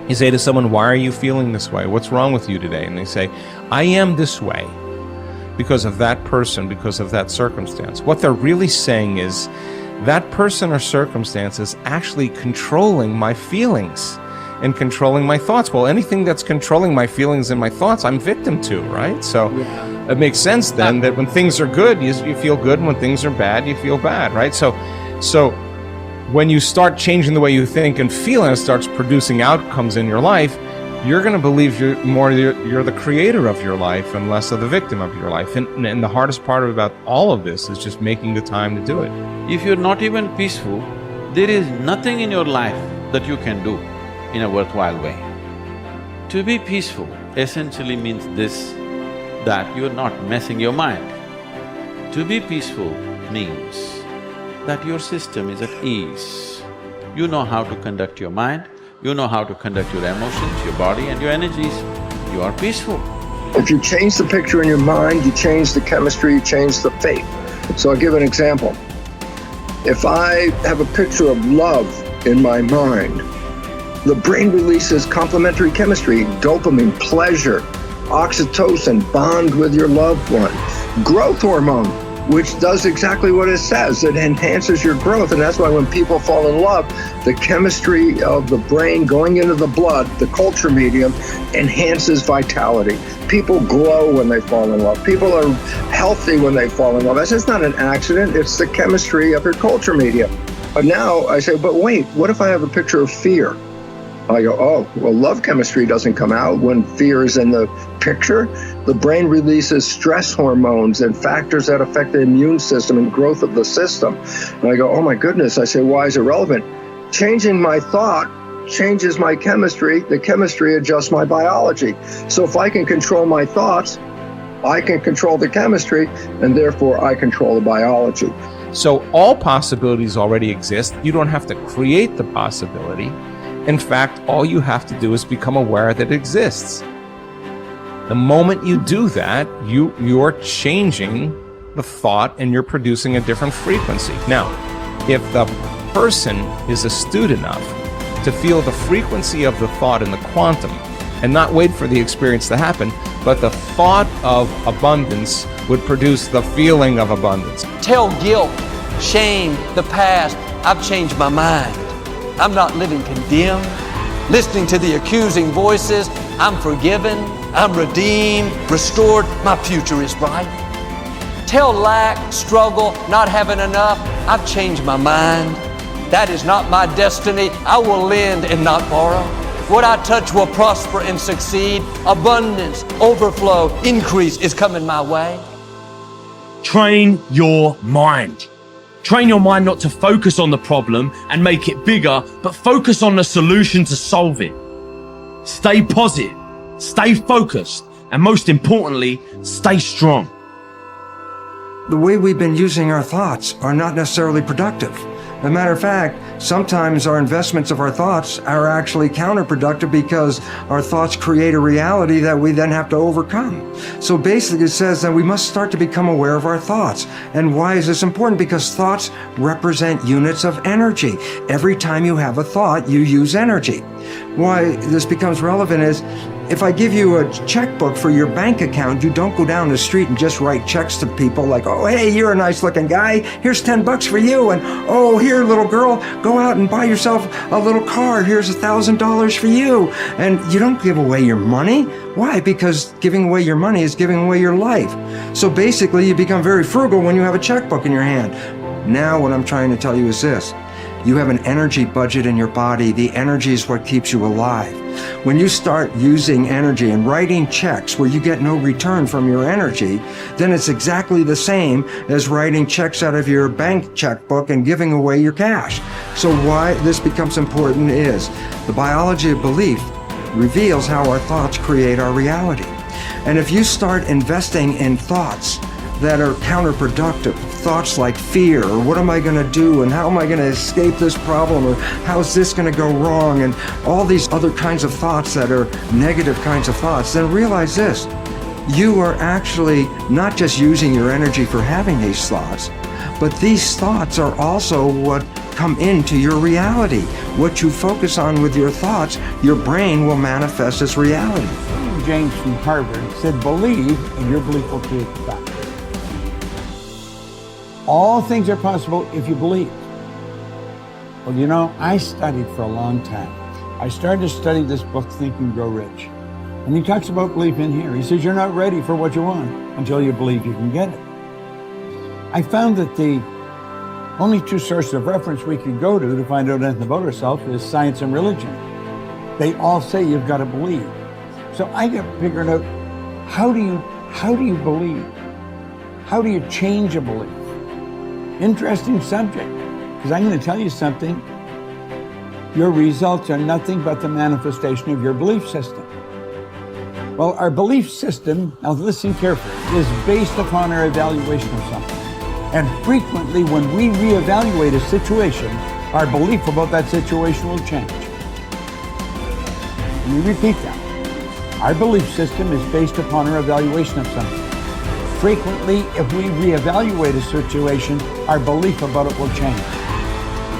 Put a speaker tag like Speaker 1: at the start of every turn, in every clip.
Speaker 1: You say to someone, why are you feeling this way? What's wrong with you today? And they say, I am this way because of that person, because of that circumstance. What they're really saying is that person or circumstance is actually controlling my feelings and controlling my thoughts. Well, anything that's controlling my feelings and my thoughts, I'm victim to, right? So it makes sense then that when things are good, you feel good, and when things are bad, you feel bad, right? So when you start changing the way you think and feel, and it starts producing outcomes in your life, you're going to believe you're the creator of your life and less of the victim of your life. And the hardest part about all of this is just making the time to do it.
Speaker 2: If you're not even peaceful, there is nothing in your life that you can do in a worthwhile way. To be peaceful essentially means this, that you're not messing your mind. To be peaceful means that your system is at ease. You know how to conduct your mind, you know how to conduct your emotions, your body and your energies. You are peaceful.
Speaker 3: If you change the picture in your mind, you change the chemistry, you change the fate. So I'll give an example. If I have a picture of love in my mind, the brain releases complementary chemistry, dopamine, pleasure, oxytocin, bond with your loved one, growth hormone, which does exactly what it says. It enhances your growth, and that's why when people fall in love, the chemistry of the brain going into the blood, the culture medium, enhances vitality. People glow when they fall in love. People are healthy when they fall in love. That's not an accident, it's the chemistry of your culture medium. But now I say, but wait, what if I have a picture of fear? I go, oh, well, love chemistry doesn't come out when fear is in the picture. The brain releases stress hormones and factors that affect the immune system and growth of the system. And I go, oh my goodness. I say, why is it relevant? Changing my thought changes my chemistry. The chemistry adjusts my biology. So if I can control my thoughts, I can control the chemistry, and therefore I control the biology.
Speaker 1: So all possibilities already exist. You don't have to create the possibility. In fact, all you have to do is become aware that it exists. The moment you do that, you're changing the thought and you're producing a different frequency. Now, if the person is astute enough to feel the frequency of the thought in the quantum and not wait for the experience to happen, but the thought of abundance would produce the feeling of abundance.
Speaker 4: Tell guilt, shame, the past, I've changed my mind. I'm not living condemned. Listening to the accusing voices, I'm forgiven, I'm redeemed, restored, my future is bright. Tell lack, struggle, not having enough, I've changed my mind. That is not my destiny. I will lend and not borrow. What I touch will prosper and succeed. Abundance, overflow, increase is coming my way.
Speaker 5: Train your mind. Train your mind not to focus on the problem and make it bigger, but focus on the solution to solve it. Stay positive, stay focused, and most importantly, stay strong.
Speaker 6: The way we've been using our thoughts are not necessarily productive. As a matter of fact, sometimes our investments of our thoughts are actually counterproductive because our thoughts create a reality that we then have to overcome. So basically it says that we must start to become aware of our thoughts. And why is this important? Because thoughts represent units of energy. Every time you have a thought, you use energy. Why this becomes relevant is, if I give you a checkbook for your bank account, you don't go down the street and just write checks to people like, oh, hey, you're a nice looking guy, here's $10 for you, and oh, here, little girl, go out and buy yourself a little car, here's $1,000 for you. And you don't give away your money. Why? Because giving away your money is giving away your life. So basically, you become very frugal when you have a checkbook in your hand. Now what I'm trying to tell you is this. You have an energy budget in your body. The energy is what keeps you alive. When you start using energy and writing checks where you get no return from your energy, then it's exactly the same as writing checks out of your bank checkbook and giving away your cash. So why this becomes important is the biology of belief reveals how our thoughts create our reality. And if you start investing in thoughts that are counterproductive, thoughts like fear, or what am I going to do, and how am I going to escape this problem, or how's this going to go wrong, and all these other kinds of thoughts that are negative kinds of thoughts, then realize this. You are actually not just using your energy for having these thoughts, But these thoughts are also what come into your reality. What you focus on with your thoughts, your brain will manifest as reality.
Speaker 7: William James from Harvard said, believe and your belief will create the fact. All things are possible if you believe. Well, you know, I studied for a long time. I started to study this book, Think and Grow Rich. And he talks about belief in here. He says, you're not ready for what you want until you believe you can get it. I found that the only two sources of reference we could go to find out anything about ourselves is science and religion. They all say you've got to believe. So I got figured out, how do you believe? How do you change a belief? Interesting subject, because I'm going to tell you something. Your results are nothing but the manifestation of your belief system. Well, our belief system, now listen carefully, is based upon our evaluation of something. And frequently when we reevaluate a situation, our belief about that situation will change. Let me repeat that. Our belief system is based upon our evaluation of something. Frequently, if we reevaluate a situation, our belief about it will change.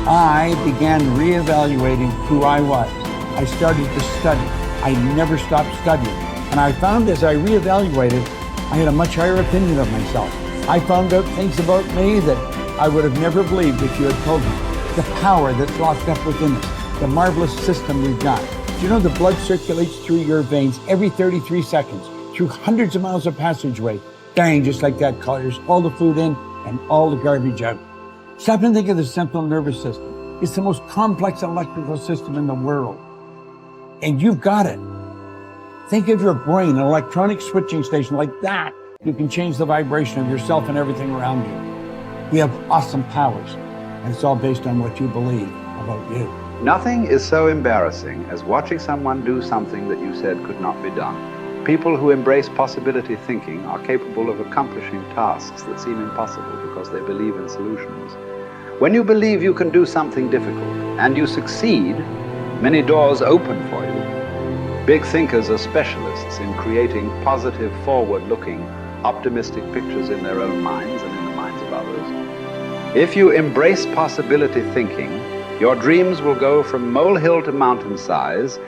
Speaker 7: I began reevaluating who I was. I started to study. I never stopped studying. And I found as I reevaluated, I had a much higher opinion of myself. I found out things about me that I would have never believed if you had told me. The power that's locked up within us, the marvelous system we've got. Do you know the blood circulates through your veins every 33 seconds, through hundreds of miles of passageway? Bang, just like that, clears all the food in and all the garbage out. Stop and think of the central nervous system. It's the most complex electrical system in the world. And you've got it. Think of your brain, an electronic switching station like that. You can change the vibration of yourself and everything around you. We have awesome powers, and it's all based on what you believe about you.
Speaker 8: Nothing is so embarrassing as watching someone do something that you said could not be done. People who embrace possibility thinking are capable of accomplishing tasks that seem impossible because they believe in solutions. When you believe you can do something difficult and you succeed, many doors open for you. Big thinkers are specialists in creating positive, forward-looking, optimistic pictures in their own minds and in the minds of others. If you embrace possibility thinking, your dreams will go from molehill to mountain size,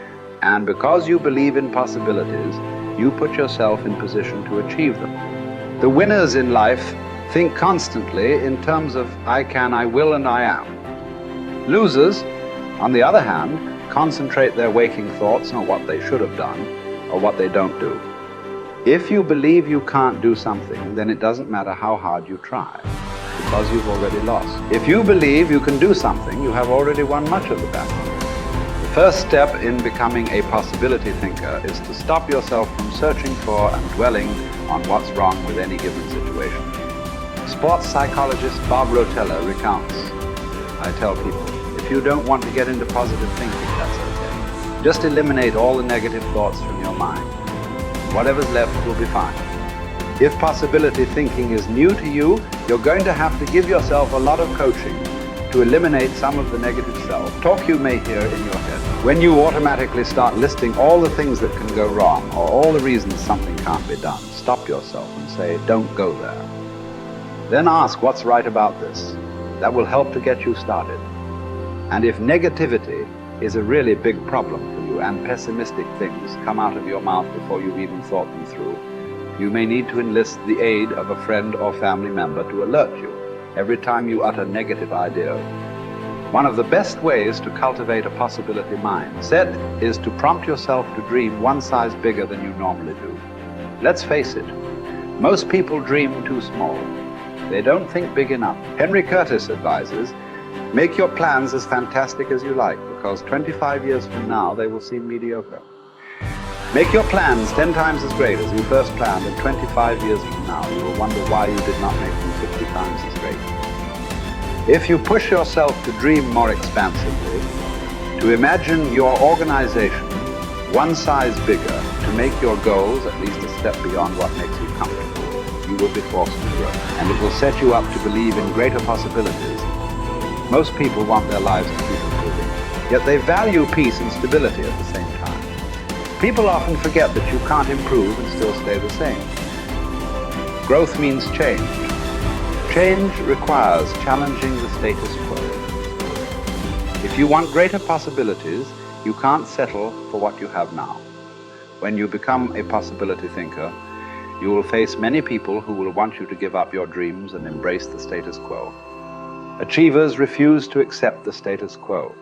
Speaker 8: and because you believe in possibilities, you put yourself in position to achieve them. The winners in life think constantly in terms of I can, I will, and I am. Losers, on the other hand, concentrate their waking thoughts on what they should have done or what they don't do. If you believe you can't do something, then it doesn't matter how hard you try, because you've already lost. If you believe you can do something, you have already won much of the battle. The first step in becoming a possibility thinker is to stop yourself from searching for and dwelling on what's wrong with any given situation. Sports psychologist Bob Rotella recounts, I tell people, if you don't want to get into positive thinking, that's okay. Just eliminate all the negative thoughts from your mind. Whatever's left will be fine. If possibility thinking is new to you, you're going to have to give yourself a lot of coaching to eliminate some of the negative self-talk you may hear in your head. When you automatically start listing all the things that can go wrong or all the reasons something can't be done, stop yourself and say, don't go there. Then ask what's right about this. That will help to get you started. And if negativity is a really big problem for you and pessimistic things come out of your mouth before you've even thought them through, you may need to enlist the aid of a friend or family member to alert you every time you utter negative ideas. One of the best ways to cultivate a possibility mindset is to prompt yourself to dream one size bigger than you normally do. Let's face it, most people dream too small. They don't think big enough. Henry Curtis advises, make your plans as fantastic as you like, because 25 years from now they will seem mediocre. Make your plans 10 times as great as you first planned, and 25 years from now you will wonder why you did not make them 50 times as great. If you push yourself to dream more expansively, to imagine your organization one size bigger, to make your goals at least a step beyond what makes you comfortable, you will be forced to grow. And it will set you up to believe in greater possibilities. Most people want their lives to keep improving, yet they value peace and stability at the same time. People often forget that you can't improve and still stay the same. Growth means change. Change requires challenging the status quo. If you want greater possibilities, you can't settle for what you have now. When you become a possibility thinker, you will face many people who will want you to give up your dreams and embrace the status quo. Achievers refuse to accept the status quo.